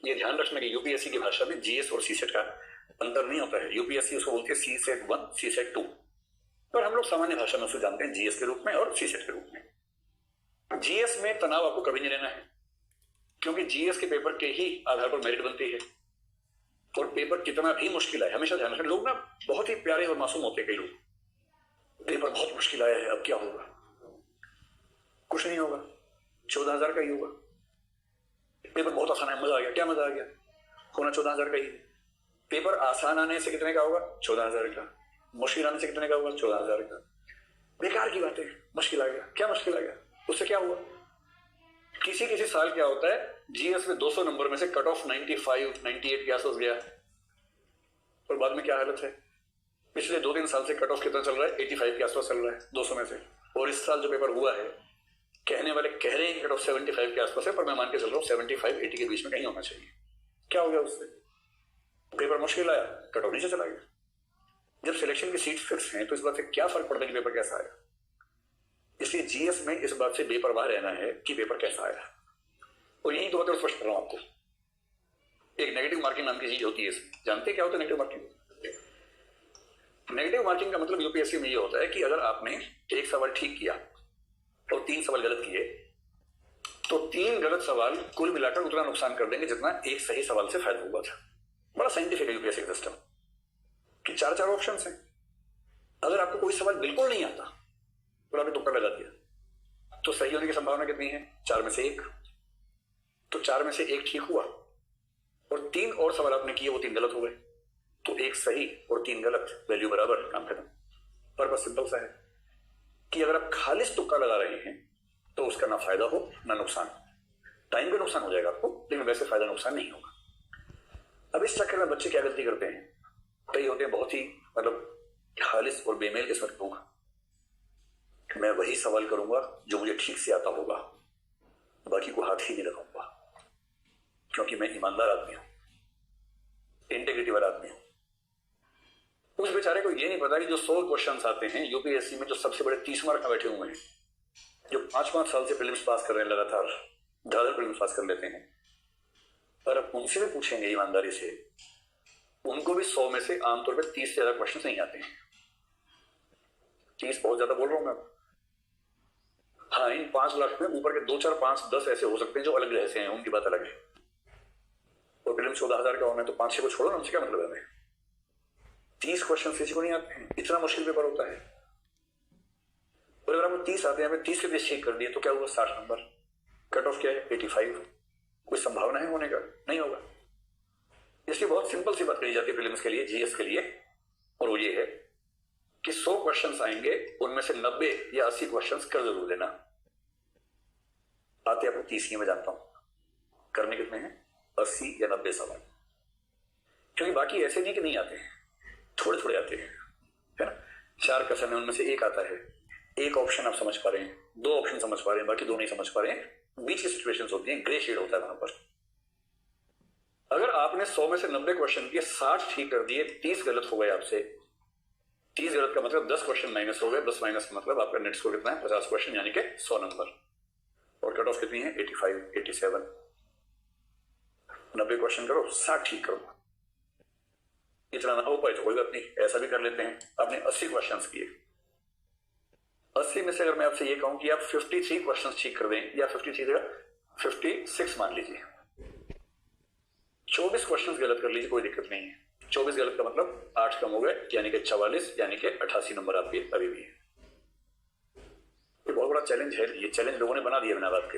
ये ध्यान रखना कि यूपीएससी की भाषा में जीएस और सीसेट का अंतर नहीं होता है। यूपीएससी उसको बोलते हैं सीसेट 1, सीसेट 2, पर हम लोग सामान्य भाषा में उसको जानते हैं जीएस के रूप में और सीसेट के रूप में। जीएस में तनाव आपको कभी नहीं लेना है, क्योंकि जीएस के पेपर के ही आधार पर मेरिट बनती है। और पेपर कितना भी मुश्किल है, हमेशा ध्यान रखें। लोग ना बहुत ही प्यारे और मासूम होते हैं कई लोग, पेपर बहुत मुश्किल आया है, अब क्या होगा? कुछ नहीं होगा, 14,000 का ही होगा। पेपर बहुत आसान है, मजा आ गया, क्या मजा आ गया? होना 14,000 का ही। पेपर आसान आने से कितने का होगा? 14,000 का। मुश्किल आने से कितने का होगा? 14,000 का। बेकार की बात है, मुश्किल आ गया, क्या मुश्किल आ गया? उससे क्या हुआ? किसी किसी साल क्या होता है, जीएस में 200 नंबर में से कट ऑफ 95, 98 के आसपास गया, और बाद में क्या हालत है? पिछले 2-3 साल से कट ऑफ कितना चल रहा है? 85 के आसपास चल रहा है 200 में से। और इस साल जो पेपर हुआ है, कहने वाले कह रहे हैं कि कट ऑफ 75 के आसपास है, पर मैं मान के चल रहा हूं 75-80 के बीच में कहीं होना चाहिए। क्या हो गया उससे? पेपर मुश्किल आया, कट ऑफ नीचे चला गया। जब सिलेक्शन की सीट फिक्स है तो इस बात से क्या फर्क पड़ता है कि पेपर कैसा आया? इसलिए जीएस में इस बात से बेपरवाह रहना है कि पेपर कैसा आया। और यही तो बात स्पष्ट कर रहा हूं आपको। एक नेगेटिव मार्किंग नाम की चीज होती है, जानते क्या होता है नेगेटिव मार्किंग? नेगेटिव मार्किंग का मतलब यूपीएससी में ये होता है कि अगर आपने एक सवाल ठीक किया और 3 सवाल गलत किए, तो 3 गलत सवाल कुल मिलाकर उतना नुकसान कर देंगे जितना एक सही सवाल से फायदा हुआ था। बड़ा साइंटिफिक है यूपीएससी सिस्टम कि 4 ऑप्शन है। अगर आपको कोई सवाल बिल्कुल नहीं आता और आपने तुक्का लगा दिया, तो सही होने की संभावना कितनी है? 4 में से 1। तो 4 में से 1 ठीक हुआ, और 3 और सवाल आपने किए, वो 3 गलत हो गए। तो 1 सही और 3 गलत, वैल्यू बराबर, काम खत्म। पर्पस सिंपल सा है कि अगर आप खालिस तुक्का लगा रहे हैं तो उसका ना फायदा हो ना नुकसान। टाइम का नुकसान हो जाएगा आपको, लेकिन वैसे फायदा नुकसान नहीं होगा। अब इस चक्कर में बच्चे क्या गलती करते हैं? कई होते हैं बहुत ही खालिस और बेमेल किस्मत के लोग। मैं वही सवाल करूंगा जो मुझे ठीक से आता होगा, बाकी को हाथ ही नहीं लगाऊंगा, क्योंकि मैं ईमानदार आदमी हूं, इंटेग्रिटी वाला आदमी हूं। उस बेचारे को ये नहीं पता कि जो 100 क्वेश्चन आते हैं यूपीएससी में, जो सबसे बड़े 30 मार्क में बैठे हुए हैं, जो 5-5 साल से प्रीलिम्स पास कर रहे हैं, लगातार 10 प्रीलिम्स पास कर लेते हैं, और अब उनसे भी पूछेंगे ईमानदारी से, उनको भी 100 में से आमतौर पर 30 से ज्यादा क्वेश्चन नहीं आते हैं। 30 बहुत ज्यादा बोल रहा हूं मैं। हाँ, इन 5 लाख में ऊपर के 2, 4, 5, 10 ऐसे हो सकते हैं जो अलग ग्रह से हैं, उनकी बात अलग है। और प्रीलिम्स 14,000 का होना है तो 5-6 को छोड़ो ना, उनसे क्या मतलब है हमें? 30 क्वेश्चन किसी को नहीं आते हैं, इतना मुश्किल पेपर होता है। और अगर आपको 30 आते हैं, हमें 30 के 30 ठीक कर दिए तो क्या हुआ? 60 नंबर। कट ऑफ क्या है? 85। कोई संभावना है होने का? नहीं होगा। इसलिए बहुत सिंपल सी बात कही जाती है प्रीलिम्स के लिए, जीएस के लिए, और वो ये है कि 100 क्वेश्चंस आएंगे, उनमें से 90 या 80 क्वेश्चंस कर जरूर देना। आते आपको 30 ही, मैं जानता हूं। करने कितने हैं? 80 या 90 सवाल। क्योंकि बाकी ऐसे नहीं कि नहीं आते हैं, थोड़े थोड़े आते हैं, है ना? 4 क्वेश्चन है, उनमें से 1 आता है। 1 ऑप्शन आप समझ पा रहे हैं, 2 ऑप्शन समझ पा रहे हैं, बाकी 2 नहीं समझ पा रहे हैं। बीच की सिचुएशंस होती हैं, ग्रे शेड होता है वहां पर। अगर आपने 100 में से 90 क्वेश्चन किए, 60 ठीक कर दिए, 30 गलत हो गए आपसे। 30 गलत का मतलब 10 क्वेश्चन माइनस हो गए। 10 माइनस का मतलब आपका नेट स्कोर कितना है? 50 क्वेश्चन, यानी कि 100 नंबर। और कट ऑफ कितनी है? 85, 87। 90 क्वेश्चन करो, 60 ठीक करो। इतना ना हो पाए तो कोई बात नहीं, ऐसा भी कर लेते हैं। आपने 80 क्वेश्चन किए, 80 में से अगर मैं आपसे ये कहूं कि आप 53 क्वेश्चन ठीक कर दें, या 53 जगह 56 मान लीजिए, 24 क्वेश्चन गलत कर लीजिए, कोई दिक्कत नहीं है। 24 गलत का मतलब 8 कम हो गए, यानी कि 44, यानी कि 88 नंबर आपके अभी भी है। ये बहुत बड़ा चैलेंज है, ये चैलेंज लोगों ने बना दिया बिना बात के।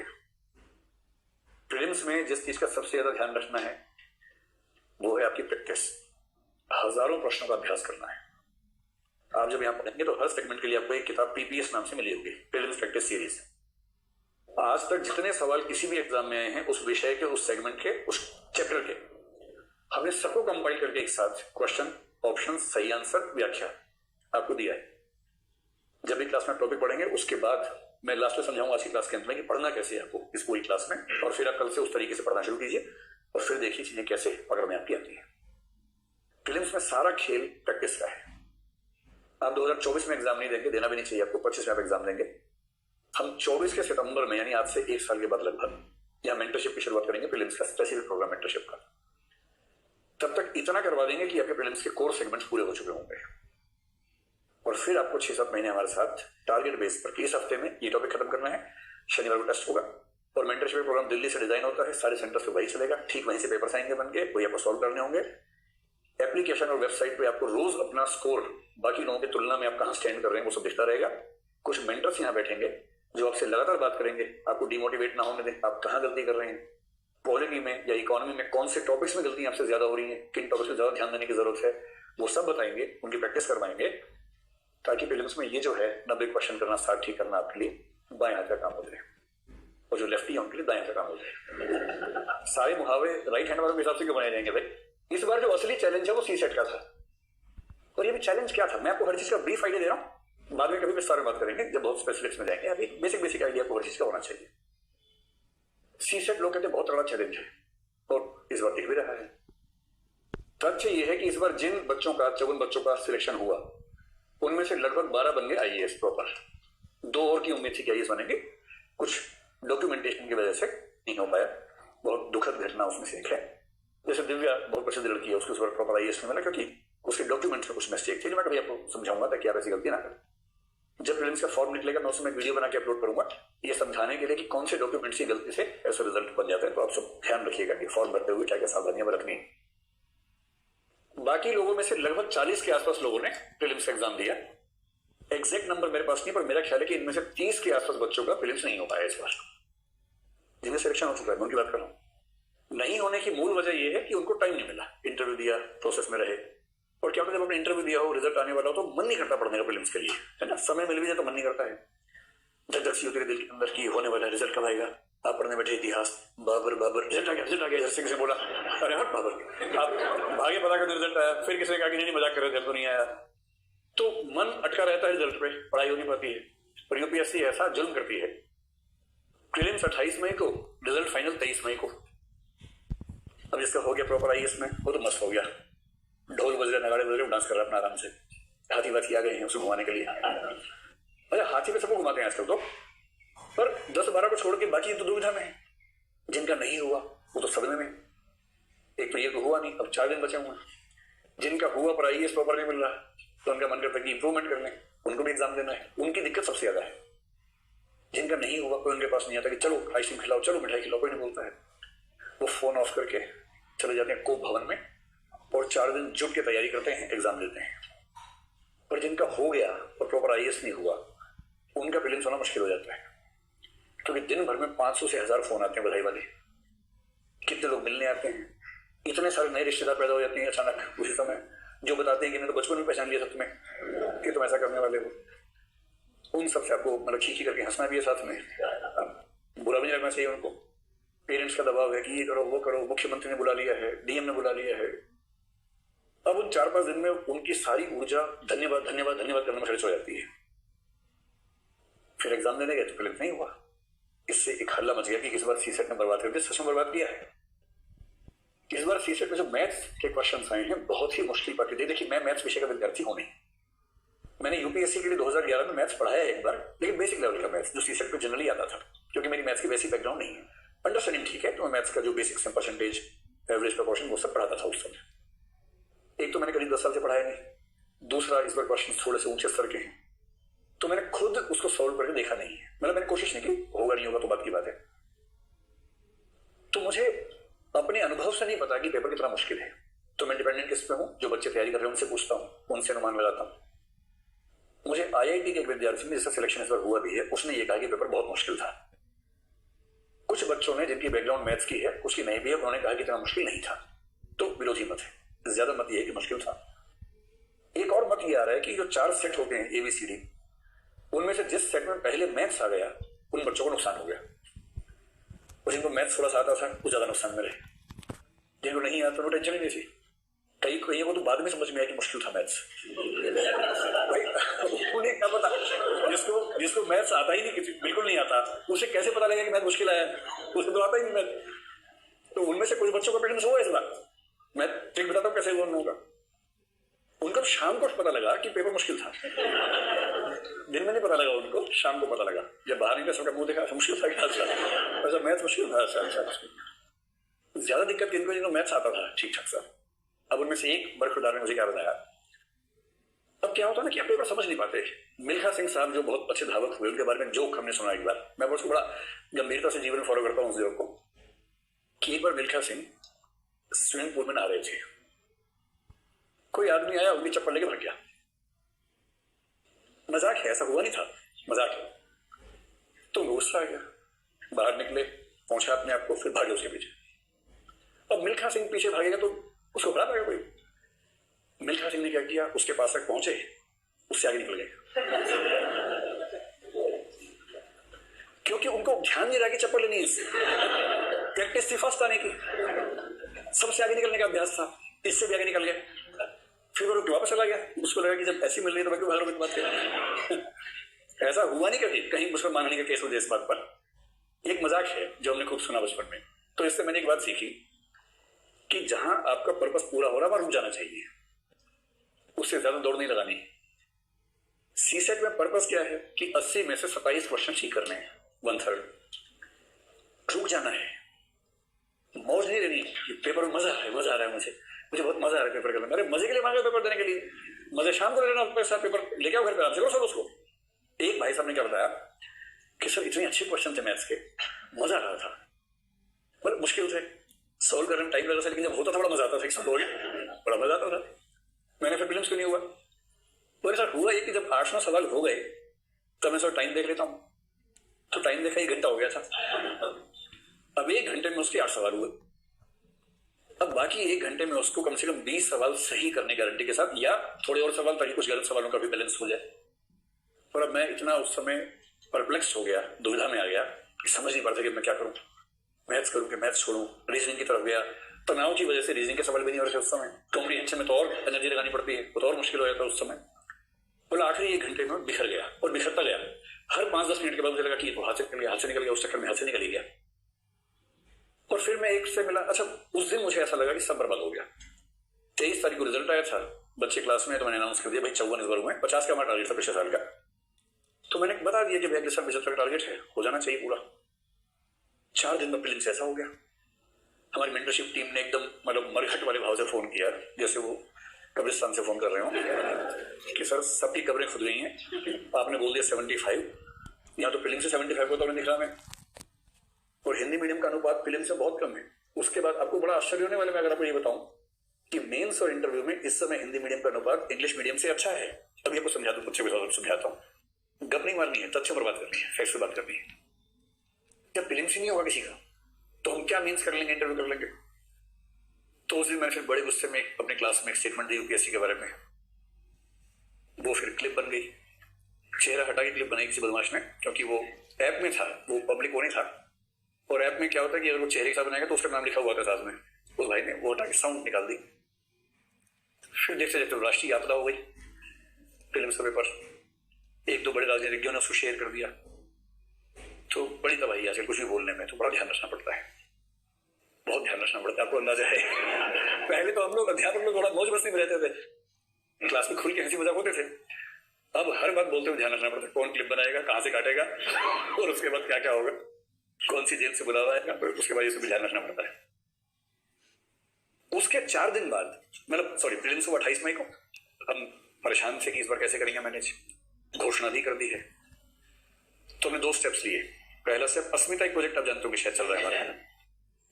प्रीलिम्स में जिस चीज का सबसे ज्यादा ध्यान रखना है वो है आपकी प्रैक्टिस। हजारों प्रश्नों का अभ्यास करना है। आप जब यहां पढ़ेंगे तो हर सेगमेंट के लिए आपको एक किताब पीपीएस नाम से मिली होगी, प्रीलिम्स प्रैक्टिस सीरीज। आज तक जितने सवाल किसी भी एग्जाम में आए हैं, उस विषय के, उस सेगमेंट के, उस चैप्टर के, हमने सबको कंपाइल करके एक साथ क्वेश्चन, ऑप्शन, सही आंसर, व्याख्या आपको दिया है। जब भी क्लास में टॉपिक पढ़ेंगे उसके बाद मैं लास्ट में समझाऊंगा आज की क्लास के अंत में कि पढ़ना कैसे है आपको इस पूरी क्लास में, और फिर आप कल से उस तरीके से पढ़ना शुरू कीजिए, और फिर देखिए चीजें कैसे पकड़ में आपकी आती है। प्रीलिम्स में सारा खेल प्रैक्टिस का है। आप 2024 में एग्जाम नहीं देंगे, देना भी नहीं चाहिए आपको, 25 में आप एग्जाम देंगे। हम 24 के सितंबर में, यानी आज से 1 साल के बाद लगभग या मेंटरशिप की शुरुआत करेंगे प्रीलिम्स का स्पेसिफिक प्रोग्राम मेंटरशिप का। तब तक इतना करवा देंगे कि आपके प्रीलिम्स के कोर सेगमेंट्स पूरे हो चुके होंगे, और फिर आपको 6-7 महीने हमारे साथ टारगेट बेस पर इस हफ्ते में ये टॉपिक खत्म करना है, शनिवार को टेस्ट होगा, और मेंटरशिप प्रोग्राम दिल्ली से डिजाइन होता है, सारे सेंटर्स पे वही चलेगा, ठीक वहीं से पेपर्स आएंगे बन के, वही आपको सॉल्व करने होंगे। एप्लीकेशन और वेबसाइट पे आपको रोज अपना स्कोर बाकी लोगों की तुलना में आप कहां स्टैंड कर रहे हैं वो सब दिखता रहेगा। कुछ मेंटर्स यहाँ बैठेंगे जो आपसे लगातार बात करेंगे, आपको डिमोटिवेट ना होने दें, आप कहां गलती कर रहे हैं, पॉलिटी में या इकोनॉमी में कौन से टॉपिक्स में गलती आपसे ज्यादा हो रही है, किन टॉपिक्स में ज्यादा ध्यान देने की जरूरत है, वो सब बताएंगे, उनकी प्रैक्टिस करवाएंगे, ताकि प्रीलिम्स में ये जो है 90 क्वेश्चन करना स्टार्ट ठीक करना आपके लिए बाएं हाथ का काम हो जाए, और जो लेफ्टी है उनके लिए दाएं हाथ का काम हो जाए। सारे मुहावरे राइट हैंड वालों के हिसाब से क्यों बनाए जाएंगे भाई? इस बार जो असली चैलेंज है वो सी सेट का था, और ये भी चैलेंज क्या था मैं आपको हर चीज का ब्रीफ आइडिया दे रहा हूं, बाद में कभी विस्तार में बात करेंगे जब बहुत स्पेसिफिक्स में जाएंगे। अभी बेसिक आइडिया को हर चीज का होना चाहिए। सी सेट लोग कहते हैं बहुत बड़ा चैलेंज है, और इस बार दिख भी रहा है। तथ्य ये है कि इस बार जिन बच्चों का 54 बच्चों का सिलेक्शन हुआ उनमें से लगभग 12 बन गए आईएएस प्रॉपर। 2 और की उम्मीद थी कि आईएएस बनेंगे, कुछ डॉक्यूमेंटेशन की वजह से नहीं हो पाया, बहुत दुखद घटना उसमें से एक है। जैसे दिव्या बहुत प्रसिद्ध लड़की है, उसको प्रॉपर आईएएस नहीं मिला क्योंकि उसके डॉक्यूमेंट्स में कुछ मिस्टेक थी, जो मैं कभी आपको समझाऊंगा ताकि आप ऐसी गलती ना करें। जब प्रीलिम्स का फॉर्म निकलेगा मैं उसमें वीडियो बना के अपलोड करूंगा, ये समझाने के लिए कि कौन से डॉक्यूमेंट्स की गलती से ऐसा रिजल्ट बन जाता है। तो आप सब ध्यान रखिएगा कि फॉर्म भरते हुए क्या क्या सावधानियां रखनी है। बाकी लोगों में से लगभग 40 के आसपास लोगों ने प्रीलिम्स का एग्जाम दिया। एग्जैक्ट नंबर मेरे पास नहीं, पर मेरा ख्याल है कि इनमें से 30 के आसपास बच्चों का प्रीलिम्स नहीं हो पाया इस बार, जिनमें सिलेक्शन हो चुका है, मैं उनकी बात कर रहा हूं। नहीं होने की मूल वजह यह है कि उनको टाइम नहीं मिला, इंटरव्यू दिया, प्रोसेस में रहे, और क्या जब आपने इंटरव्यू दिया हो, रिजल्ट आने वाला हो, तो मन नहीं करता पढ़ने का प्रीलिम्स के लिए, है ना। समय मिल भी जाए तो मन नहीं करता है, धक सी होती है दिल के अंदर की होने वाला है, रिजल्ट कब आएगा। आप पढ़ने बैठे इतिहास, बाबर रिजल्ट आ गया, सिंह से बोला अरे हट बाबर, आप भागे पता कर रिजल्ट आया, फिर किसी ने कहा कि नहीं मजाक कर रहे थे तो नहीं आया, तो मन अटका रहता है रिजल्ट पे, पढ़ाई हो नहीं पाती है। और यूपीएससी ऐसा जुल्म करती है, प्रीलिम्स 28 मई को, रिजल्ट फाइनल 23 मई को। अब जिसका हो गया प्रॉपर आईएएस में वो तो मस्त हो गया, ढोल बज रहे, नगाड़े बज रहे, डांस कर रहा अपना आराम से, हाथी वाथी आ गए हैं उसको घुमाने के लिए। अच्छा हाथी पे सबको घुमाते हैं आजकल तो, पर 10-12 को छोड़ के बाकी तो दुविधा में है। जिनका नहीं हुआ वो तो सदमे में, एक तो ये तो हुआ नहीं, अब 4 दिन बचे हुए। जिनका हुआ पर आईएएस प्रॉपर नहीं मिल रहा, तो उनका मन करता है कि इंप्रूवमेंट कर लें, उनको भी एग्जाम देना है। उनकी दिक्कत सबसे ज्यादा है। जिनका नहीं हुआ कोई उनके पास नहीं आता कि चलो आइसक्रीम खिलाओ, चलो मिठाई खिलाओ, कोई नहीं बोलता है। वो फोन ऑफ करके चले जाते हैं कोप भवन में और 4 दिन जुट के तैयारी करते हैं, एग्जाम देते हैं। पर जिनका हो गया और प्रॉपर आईएएस नहीं हुआ, उनका प्रीलिम्स होना मुश्किल हो जाता है, क्योंकि दिन भर में 500 से 1000 फोन आते हैं बधाई वाले, कितने लोग मिलने आते हैं, इतने सारे नए रिश्तेदार पैदा हो जाते हैं अचानक उसी समय, जो बताते हैं कि मैंने तो बचपन में पहचान लिया था तुम्हें कि तुम ऐसा करने वाले हो। उन सबसे आपको मतलब खींची करके हंसना भी है, साथ में बुरा भी नहीं लगना चाहिए उनको। पेरेंट्स का दबाव है कि ये करो वो करो, मुख्यमंत्री ने बुला लिया है, डीएम ने बुला लिया है। अब उन 4-5 दिन में उनकी सारी ऊर्जा धन्यवाद धन्यवाद धन्यवाद करने में खर्च हो जाती है। फिर एग्जाम देने गए तो प्रीलिम्स नहीं हुआ। इससे एक हल्ला मच गया कि इस बार सीसेट ने बर्बाद कर दिया। सच में बर्बाद किया है। इस बार सीसेट में जो मैथ्स के क्वेश्चंस आए हैं बहुत ही मुश्किल पाते थे। देखिए मैं मैथ्स विषय का विद्यार्थी हूं नहीं, मैंने यूपीएससी के लिए 2011 में मैथ्स पढ़ाया है एक बार, लेकिन बेसिक लेवल का मैथ्स जो सीसेट पे जनरली आता था, क्योंकि मेरी मैथ्स की बेसिक बैकग्राउंड नहीं है। अंडरस्टैंडिंग ठीक है, तो मैं मैथ्स का जो बेसिक्स है, परसेंटेज, एवरेज, प्रोपोर्शन, वो सब पढ़ाता था उस समय। एक तो मैंने करीब 10 साल से पढ़ाया नहीं, दूसरा इस बार क्वेश्चन थोड़े से ऊंचे स्तर के हैं, तो मैंने खुद उसको सॉल्व करके देखा नहीं है। मतलब मैंने कोशिश नहीं की, होगा नहीं होगा तो बात की बात है। तो मुझे अपने अनुभव से नहीं पता कि पेपर कितना मुश्किल है, तो मैं डिपेंडेंट किस पे हूं, जो बच्चे तैयारी कर रहे हैं उनसे पूछता हूं, उनसे अनुमान लगाता हूं। मुझे आईआईटी के एक विद्यार्थी ने, जिसका सिलेक्शन इस बार हुआ भी है, उसने ये कहा कि पेपर बहुत मुश्किल था। कुछ बच्चों ने जिनकी बैकग्राउंड मैथ्स की है, उसकी नहीं भी है, उन्होंने कहा कि इतना मुश्किल नहीं था। तो विरोधी मत है, ज्यादा मत ये है कि मुश्किल था। एक और मत ये आ रहा है कि जो 4 सेट होते हैं एबीसीडी, उनमें से जिस सेट में पहले मैथ्स आ गया उन बच्चों को नुकसान हो गया, और जिनको मैथ्स थोड़ा सा आता था वो ज्यादा नुकसान में रहे। जिनको नहीं आता वो टेंशन ही नहीं थी। कई को तो बाद में समझ में आया कि मुश्किल था मैथ्स। उन्हें क्या पता, जिसको मैथ्स आता ही नहीं, बिल्कुल नहीं आता, उसे कैसे पता लगेगा कि मैथ मुश्किल आया, उसे तो आता ही नहीं मैथ। तो उनमें से कुछ बच्चों का प्रीलिम्स हुआ इस बार, मैं ट्रिक बताता हूँ कैसे हुआ उन लोगों का। उनको शाम को पता लगा कि पेपर मुश्किल था। दिन में नहीं पता लगा उनको, शाम को पता लगा। जब बाहर निकले सबका मुंह देखा, मुश्किल था क्या? अच्छा मैथ मुश्किल था। अच्छा ज्यादा दिक्कत किनको, जिनको मैथ्स आता था ठीक ठाक सा। अब उनमें से एक बरखुरदार ने मुझे क्या बताया, अब क्या होता है ना कि आप पेपर समझ नहीं पाते। मिल्खा सिंह साहब जो बहुत अच्छे धावक हुए, उनके बारे में जोक हमने सुना एक बार, मैं उसको बड़ा गंभीरता से जीवन में फॉलो करता हूँ उस जोक को, कि एक बार मिल्खा सिंह स्विमिंग पूल में नहा रहे थे, कोई आदमी आया, उनकी चप्पल लेके भाग गया। मजाक है, ऐसा हुआ नहीं था, मजाक है। तो गुस्सा आ गया, बाहर निकले, पहुंचा अपने आप को, फिर भागे उसके पीछे। अब मिल्खा सिंह पीछे भागेगा तो उसको हरा पाएगा कोई? मिल्खा सिंह ने क्या किया, उसके पास तक पहुंचे, उससे आगे निकल गए, क्योंकि उनको ध्यान नहीं रहा कि चप्पल लेनी है। प्रैक्टिस थी फर्स्ट आने की, सबसे आगे निकलने का अभ्यास था, इससे भी आगे निकल गया। फिर वो रुक वापस चला गया, उसको लगा कि जब ऐसी मिल रही है तो मैं क्यों भाग रहा हूं बात कर। ऐसा हुआ नहीं कभी, कहीं मुसलमान होने का केस हो जाए इस बात पर। एक मजाक है जो हमने खूब सुना बचपन में। तो इससे मैंने एक बात सीखी कि जहां आपका पर्पस पूरा हो रहा है वहां रुक जाना चाहिए, उससे ज्यादा दौड़ नहीं लगानी। सीसेट में पर्पस क्या है कि 80 में से 27 क्वेश्चन ठीक करने हैं, 1/3। रुक जाना है, मौज नहीं लेनी। पेपर में मजा आ रहा है, मुझे बहुत मजा आ रहा है पेपर करने में। अरे मजे के लिए मांगे पेपर देने के लिए, मजे शाम को ले लेना, पैसा पेपर लेके आओ घर पे, आराम से करो सर उसको। एक भाई साहब ने क्या बताया कि सर इतने अच्छे क्वेश्चन थे मैथ्स के, मजा आ रहा था, पर मुश्किल थे, सॉल्व करने में टाइम लगा था, लेकिन जब होता था बड़ा मजा आता था, एक हो गया, बड़ा मजा आता था। मैंने फिर प्रीलिम्स क्यों नहीं हुआ? तो सर हुआ ये कि जब 8-9 सवाल हो गए तब मैं सर टाइम देख लेता हूँ, तो टाइम देखा 1 घंटा हो गया था। अब 1 घंटे में उसके 8 सवाल हुए। अब बाकी 1 घंटे में उसको कम से कम 20 सवाल सही करने गारंटी के साथ, या थोड़े और सवाल ताकि कुछ गलत सवालों का भी बैलेंस हो जाए। और अब मैं इतना उस समय परप्लेक्स हो गया, दुविधा में आ गया कि समझ नहीं पड़ता कि मैं क्या करूं, मैथ्स करूं कि मैथ्स छोड़ूं। रीजनिंग की तरफ गया, तनाव की वजह से रीजनिंग के सवाल भी नहीं हो रहे थे उस समय। कॉम्प्रिहेंशन में तो और एनर्जी लगानी पड़ती है, वो तो और मुश्किल हो जाता उस समय। बोला आखिरी 1 घंटे में बिखर गया, और बिखरता गया। हर 5-10 मिनट के बाद मुझे लगा कि हाथ से निकल गया, उस चक्कर में हाथ से निकल ही गया। और फिर मैं एक से मिला, अच्छा उस दिन मुझे ऐसा लगा कि सब बर्बाद हो गया। 23 तारीख को रिजल्ट आया था, बच्चे क्लास में, तो मैंने अनाउंस कर दिया भाई 54 इस बार हुए, 50 का हमारा टारगेट था पिछले साल का। तो मैंने बता दिया कि भाई अगले साल 75 का टारगेट है, हो जाना चाहिए पूरा। 4 दिन में प्रीलिम्स ऐसा हो गया। हमारी मेंटरशिप टीम ने एकदम मतलब मरघट वाले भाव से फोन किया, जैसे वो कब्रिस्तान से फोन कर रहे हो कि सर सबकी कब्रें खुद गई हैं, आपने बोल दिया 75, यहाँ तो प्रीलिम्स से 75 को तो नहीं दिख रहा मैं। और हिंदी मीडियम का अनुपात प्रीलिम्स से बहुत कम है। उसके बाद आपको बड़ा आश्चर्य होने वाले, मैं अगर आपको ये बताऊं कि मेंस और इंटरव्यू में इस समय हिंदी मीडियम का अनुपात इंग्लिश मीडियम से अच्छा है। अब आपको समझा दूं, मुझसे समझाता हूं, गप नहीं मारनी है, तथ्य पर बात करनी है, फैक्ट पे बात करनी है। जब प्रीलिम्स ही नहीं होगा किसी का तो हम क्या मेंस कर लेंगे, इंटरव्यू कर लेंगे? तो उस दिन मैंने फिर बड़े गुस्से में अपनी क्लास में एक स्टेटमेंट दी यूपीएससी के बारे में। वो फिर क्लिप बन गई, चेहरा हटा के क्लिप बनाई किसी बदमाश ने, क्योंकि वो ऐप में था, वो पब्लिक वो नहीं था। और ऐप में क्या होता है कि अगर वो चेहरे के साथ बनाएगा तो उसका नाम लिखा हुआ था साथ में। उस भाई ने वो हटा के साउंड निकाल दी। फिर देखते देखते राष्ट्रीय आपदा हो गई, प्रीलिम्स का पेपर। 1-2 बड़े राजनीतिज्ञों ने उसको शेयर कर दिया, तो बड़ी तबाही आजकल कुछ भी बोलने में, तो बड़ा ध्यान रखना पड़ता है, बहुत ध्यान रखना पड़ता है। आपको अंदाजा है पहले तो हम लोग अध्यापक लोग बड़ा मौज मस्ती में रहते थे, क्लास में खुल के हंसी मजाक होते थे। अब हर बात बोलते हुए ध्यान रखना पड़ता है, कौन क्लिप बनाएगा, कहां से काटेगा, और उसके बाद क्या क्या होगा, कौन सी जेल से बुलावा आएगा, तो उसके बाद ये सब ध्यान रखना पड़ता है। उसके 4 दिन बाद, मतलब सॉरी प्रीलिम्स हुआ 28 मई को। हम परेशान थे कि इस बार कैसे करेंगे मैनेज, घोषणा भी कर दी है। तो हमने 2 स्टेप्स लिए। पहला स्टेप, अस्मिता एक प्रोजेक्ट आप जानते हो कि शायद चल रहा है हमारा,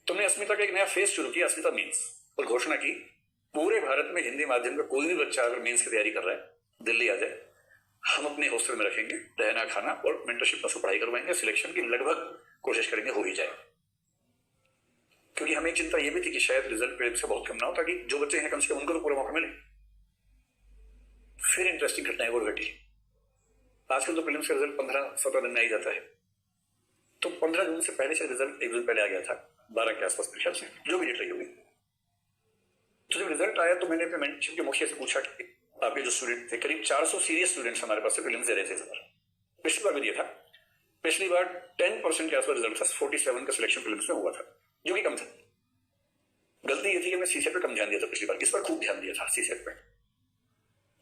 तुमने अस्मिता का एक नया फेज शुरू किया, अस्मिता मीन्स, और घोषणा की पूरे भारत में हिंदी माध्यम का कोई भी बच्चा अगर मीन्स की तैयारी कर रहा है दिल्ली आ जाए, हम अपने हॉस्टल में रखेंगे, रहना खाना और मेंटरशिप पर पढ़ाई करवाएंगे, सिलेक्शन की लगभग कोशिश करेंगे हो ही जाए। क्योंकि हमें चिंता यह भी थी कि शायद रिजल्ट प्रीलिम्स से बहुत कम ना हो, ताकि जो बच्चे हैं कम से कम उनको तो पूरा मौका मिले। फिर इंटरेस्टिंग घटनाएं और घटी। आजकल तो प्रीलिम्स का रिजल्ट 15-17 दिन में आ ही जाता है, तो 15 जून से पहले से रिजल्ट 1 दिन पहले आ गया था, 12 के आसपास मेरे ख्याल से, जो भी डेट रही होगी। तो जब रिजल्ट आया तो मैंने अपने मेंटरशिप के मुखिया से पूछा कि आपके जो स्टूडेंट थे, करीब 400 सीरियस स्टूडेंट्स हमारे पास से प्रीलिम्स दे रहे थे इस बार। पिछली बार भी दिया था, पिछली बार 10% के आसपास रिजल्ट था, 47 का सिलेक्शन प्रीलिम्स में हुआ था, जो कि कम था। गलती ये थी कि मैं सीसेट पे कम ध्यान दिया था पिछली बार, इस बार खूब ध्यान दिया था सीसेट पे।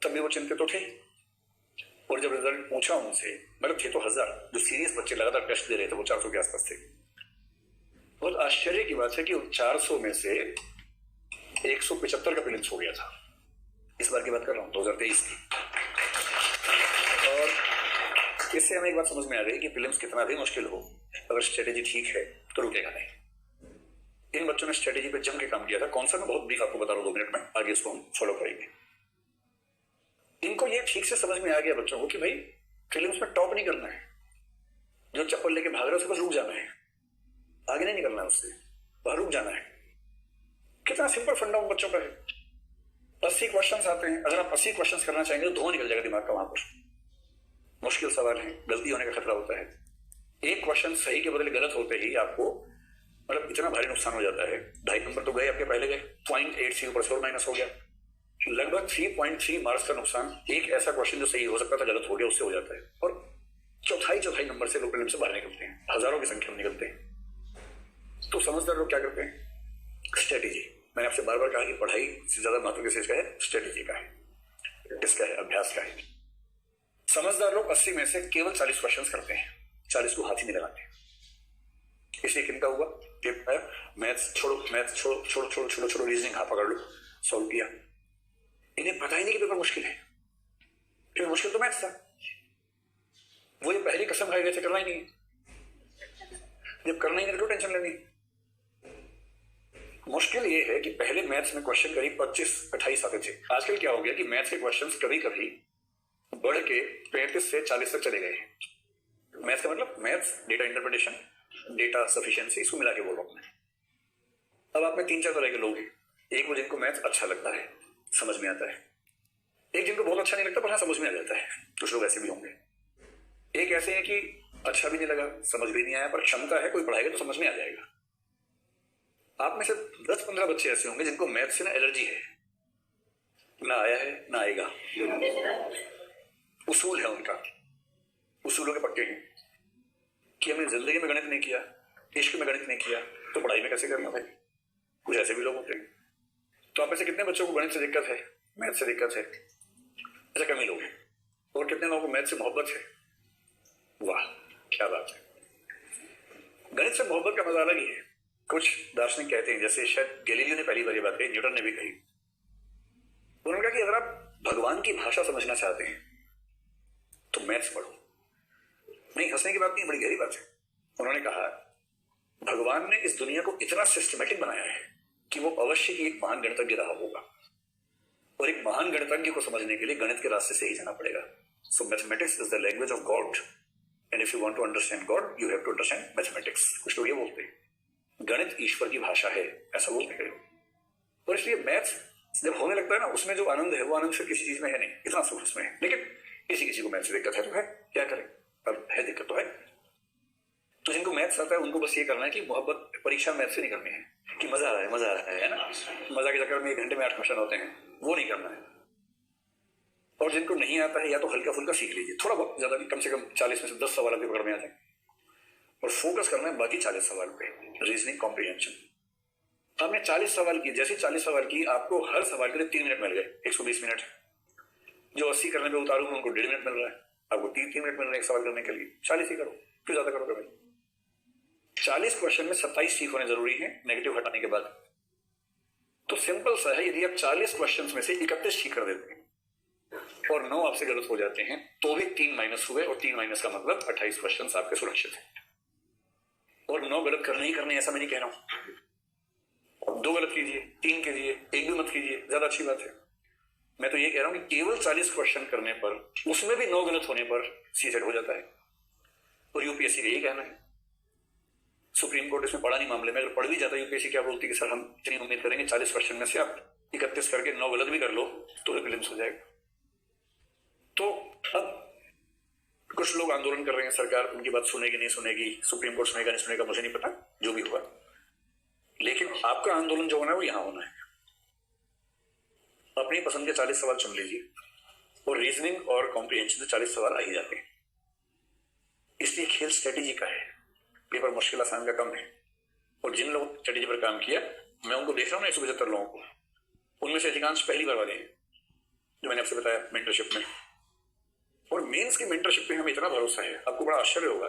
तब भी वो चिंतित तो थे। और जब रिजल्ट पूछा उनसे, मतलब थे तो 1000, जो सीरियस बच्चे लगातार टेस्ट दे रहे थे वो 400 के आसपास थे। बहुत आश्चर्य की बात है कि 400 में से 175 का प्रीलिम्स हो गया था। इस बार की बात कर रहा हूं, 2023 की। और इससे हमें एक बात समझ में आ गई कि प्रीलिम्स कितना भी मुश्किल हो, अगर स्ट्रेटेजी ठीक है तो रुकेगा नहीं। इन बच्चों ने स्ट्रेटेजी पे जम के काम किया था। कौन सा, मैं बहुत ब्रीफ आपको बता रहा हूं 2 मिनट में, आगे उसको हम फॉलो करेंगे। इनको ये ठीक से समझ में आ गया बच्चों को कि भाई प्रीलिम्स में टॉप नहीं करना है, जो चप्पल लेके भाग रहा है उसके पास रुक जाना है, आगे नहीं निकलना है उससे, वहां रुक जाना है। कितना सिंपल फंडा उन बच्चों का है। 80 क्वेश्चंस आते हैं, अगर आप 80 क्वेश्चंस करना चाहेंगे तो धुआं निकल जाएगा दिमाग का। वहां पर मुश्किल सवाल है, गलती होने का खतरा होता है। एक क्वेश्चन सही के बदले गलत होते ही आपको मतलब इतना भारी नुकसान हो जाता है। 2.5 नंबर तो गए आपके, पहले गए 0.83 ऊपर से और माइनस हो गया। लगभग 3.3 मार्क्स का नुकसान एक ऐसा क्वेश्चन जो सही हो सकता था गलत हो गया उससे हो जाता है। और चौथाई नंबर से लोग प्रीलिम्स से बाहर निकलते हैं, हजारों की संख्या में निकलते हैं। तो समझदार लोग क्या करते हैं? स्ट्रेटेजी। मैंने आपसे बार बार कहा कि पढ़ाई से ज्यादा महत्व किस चीज का है? स्ट्रेटेजी का है, प्रैक्टिस का है, अभ्यास का है। समझदार लोग 80 में से केवल 40 क्वेश्चन करते हैं, 40 को हाथ ही नहीं लगाते। इसलिए किनका हुआ? मैथ्स छोड़ो, रीजनिंग हाथ पकड़ लो, सॉल्व किया। इन्हें पता ही नहीं कि पेपर मुश्किल है, क्योंकि मुश्किल तो मैथ्स था। वो ये पहली कसम खाई गए थे करना ही नहीं। जब करना ही नहीं तो टेंशन लेनी। मुश्किल ये है कि पहले मैथ्स में क्वेश्चन करीब 25-28 आते थे। आजकल क्या हो गया कि मैथ्स के क्वेश्चंस कभी कभी बढ़ के 35 से 40 तक चले गए हैं। मैथ्स का मतलब maths, data interpretation, data sufficiency, इसको मिला के बोल रहा हूं मैं। अब आप में 3-4 तरह के लोग हैं। एक वो जिनको मैथ्स अच्छा लगता है, समझ में आता है। एक जिनको बहुत अच्छा नहीं लगता पर हाँ समझ में आ जाता है, कुछ लोग ऐसे भी होंगे। एक ऐसे हैं कि अच्छा भी नहीं लगा, समझ भी नहीं आया, पर क्षमता है, कोई पढ़ाएगा तो समझ में आ जाएगा। आप में से 10-15 बच्चे ऐसे होंगे जिनको मैथ्स से ना एलर्जी है, ना आया है ना आएगा। उसूल है उनका, उसूलों के पक्के हैं कि हमने जिंदगी में गणित नहीं किया, इश्क में गणित नहीं किया, तो पढ़ाई में कैसे करना भाई। कुछ ऐसे भी लोग होते हैं। तो आप में से कितने बच्चों को गणित से दिक्कत है, मैथ से दिक्कत है? ऐसा कम ही लोग हैं। और कितने लोगों को मैथ से मोहब्बत है? वाह क्या बात है। गणित से मोहब्बत का मजा अलग ही है। कुछ दार्शनिक कहते हैं, जैसे शायद गैलीलियो ने पहली बार ये बात कही, न्यूटन ने भी कही। उन्होंने कहा कि अगर आप भगवान की भाषा समझना चाहते हैं तो मैथ्स पढ़ो। नहीं, हंसने की बात नहीं, बड़ी गहरी बात है। उन्होंने कहा भगवान ने इस दुनिया को इतना सिस्टमेटिक बनाया है कि वो अवश्य ही एक महान गणितज्ञ रहा होगा, और एक महान गणितज्ञ को समझने के लिए गणित के रास्ते से ही जाना पड़ेगा। So mathematics is the language of God, and if you want to understand God you have to understand mathematics. कुछ लोग ये बोलते हैं गणित ईश्वर की भाषा है, ऐसा बोलते हैं। और इसलिए मैथ्स जब होने लगता है ना, उसमें जो आनंद है वो आनंद फिर किसी चीज में है नहीं, इतना सुख उसमें है। लेकिन किसी को मैथ्स से दिक्कत है तो है, क्या करें, अब है दिक्कत तो है। तो जिनको मैथ्स आता है उनको बस ये करना है कि मोहब्बत, परीक्षा मैथ्स से नहीं करनी है कि मजा आ रहा है ना, मजा के चक्कर में 1 घंटे में 8 क्वेश्चन होते हैं, वो नहीं करना है। और जिनको नहीं आता है या तो हल्का फुल्का सीख लीजिए, थोड़ा बहुत, ज्यादा नहीं, कम से कम 40 में से 10 सवाल आपके पकड़ में आ जाए, और फोकस करना है बाकी 40 सवाल पे, रीजनिंग कॉम्प्रिहेंशन। आपने 40 सवाल की, जैसे 40 सवाल की, आपको हर सवाल के लिए 3 मिनट मिल गए, 120 मिनट। जो 80 करने पे उतारूंगा उनको 1.5 मिनट मिल रहा है, आपको 3 मिनट मिल रहे हैं एक सवाल करने के लिए। 40 ही करो, क्यों ज्यादा करोगे भाई। 40 क्वेश्चन में 27 ठीक होने जरूरी है, नेगेटिव हटाने के बाद। तो सिंपल सा है, यदि आप 40 क्वेश्चन में से 31 ठीक कर देते हैं और 9 आपसे गलत हो जाते हैं तो भी 3 माइनस हुए, और 3 माइनस का मतलब 28 क्वेश्चन आपके सुरक्षित है। और 9 गलत करने ही करने, ऐसा मैं नहीं कह रहा हूं। 2 गलत कीजिए, 3 कीजिए, 1 भी मत कीजिए, ज्यादा अच्छी बात है। मैं तो ये कह रहा हूं कि केवल 40 क्वेश्चन करने पर, उसमें भी 9 गलत होने पर सीसेट हो जाता है। और यूपीएससी का यही कहना है। सुप्रीम कोर्ट इसमें पढ़ा नहीं मामले में, अगर पढ़ भी जाता यूपीएससी क्या बोलती कि सर हम इतनी उम्मीद करेंगे 40 क्वेश्चन में से आप 31 करके 9 गलत भी कर लो तो प्रीलिम्स हो जाएगा। तो अब कुछ लोग आंदोलन कर रहे हैं, सरकार उनकी बात सुनेगी नहीं सुनेगी, सुप्रीम कोर्ट सुनेगा नहीं सुनेगा, मुझे नहीं पता, जो भी हुआ। लेकिन आपका आंदोलन जो होना है वो यहां होना है। अपनी पसंद के 40 सवाल चुन लीजिए, और रीजनिंग और कॉम्प्रिहेंशन से 40 सवाल आ ही जाते हैं। इसलिए खेल स्ट्रेटेजी का है, पेपर मुश्किल आसान का कम है। और जिन लोगों ने स्ट्रेटेजी पर काम किया, मैं उनको देख रहा हूँ ना, 175 लोगों को, उनमें से अधिकांश पहली बार वाले हैं। जो मैंने आपसे बताया मेंटरशिप में। और मेंस की मेंटरशिप पे हमें इतना भरोसा है, आपको बड़ा आश्चर्य होगा